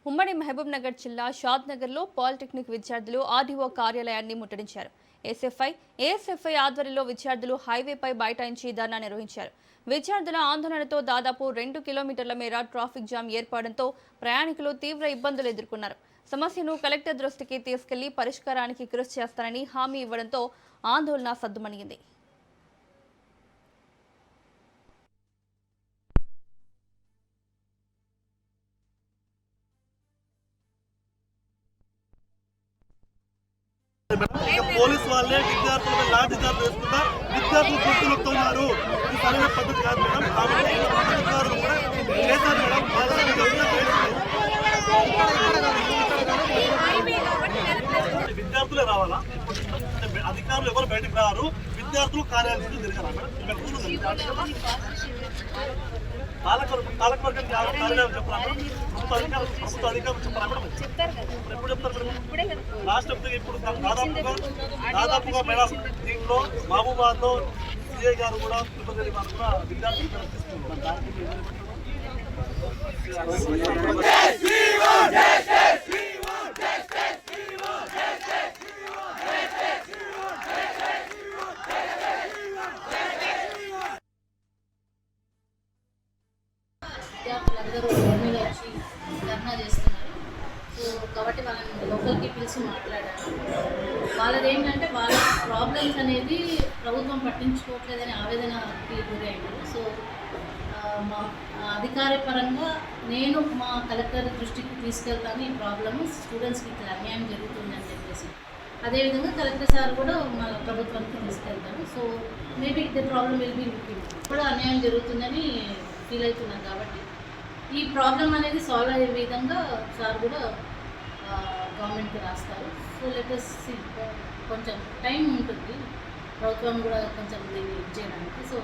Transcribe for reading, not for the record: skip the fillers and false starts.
ఉమ్మడి మహబూబ్ నగర్ జిల్లా షాద్ నగర్లో పాలిటెక్నిక్ విద్యార్థులు ఆర్డీఓ కార్యాలయాన్ని ముట్టడించారు. ఏఎస్ఎఫ్ఐ ఆధ్వర్యంలో విద్యార్థులు హైవేపై బైఠాయించి ధర్నా నిర్వహించారు. విద్యార్థుల ఆందోళనతో దాదాపు 2 కిలోమీటర్ల మేర ట్రాఫిక్ జామ్ ఏర్పడడంతో ప్రయాణికులు తీవ్ర ఇబ్బందులు ఎదుర్కొన్నారు. సమస్యను కలెక్టర్ దృష్టికి తీసుకెళ్లి పరిష్కారానికి కృషి చేస్తారని హామీ ఇవ్వడంతో ఆందోళన సద్దుమణిగింది. పోలీసు వాళ్ళే విద్యార్థులపై లాఠీ చార్జ్ వేసుకుంటా విద్యార్థులు గుర్తులుతున్నారు. ఈ సరైన పద్ధతి కాదు మేడం. కాబట్టి అధికారులు కూడా చేశారు మేడం. విద్యార్థులే రావాలా? అధికారులు ఎవరు బయటకు రారు. విద్యార్థులు కార్యాలయం తిరగాల మేడం. పాలకవర్గానికి కార్యాలయం చెప్పరా మేడం? ప్రభుత్వ అధికారులు చెప్పరా మేడం? ఎప్పుడు చెప్తారు మేడం? లాస్ట్ ఇప్పుడు దాదాపుగా మేడం దీంట్లో మహబూబాద్లో సిఐ గారు కూడా తిరుపతి గారు కూడా విద్యార్థులు తీసుకుంటున్నారు. విద్యార్థులందరూ రోడ్ మీద వచ్చి ధర్నా చేస్తున్నారు. సో కాబట్టి వాళ్ళని లోకల్కి పిలిచి మాట్లాడారు. వాళ్ళది ఏంటంటే వాళ్ళ ప్రాబ్లమ్స్ అనేది ప్రభుత్వం పట్టించుకోవట్లేదని ఆవేదనకి గురైనారు. సో మా అధికారపరంగా నేను మా కలెక్టర్ దృష్టికి తీసుకెళ్తాను. ఈ ప్రాబ్లమ్ స్టూడెంట్స్కి ఇట్లా అన్యాయం జరుగుతుందని చెప్పేసి అదేవిధంగా కలెక్టర్ సార్ కూడా మా ప్రభుత్వానికి తీసుకెళ్తాను. So maybe the problem will be looking కూడా అన్యాయం జరుగుతుందని ఫీల్ అవుతున్నాను. కాబట్టి ఈ ప్రాబ్లం అనేది సాల్వ్ అయ్యే విధంగా సార్ కూడా గవర్నమెంట్కి రాస్తారు. సో లెటస్ కొంచెం టైం ఉంటుంది ప్రభుత్వం కూడా కొంచెం దీన్ని చేయడానికి. సో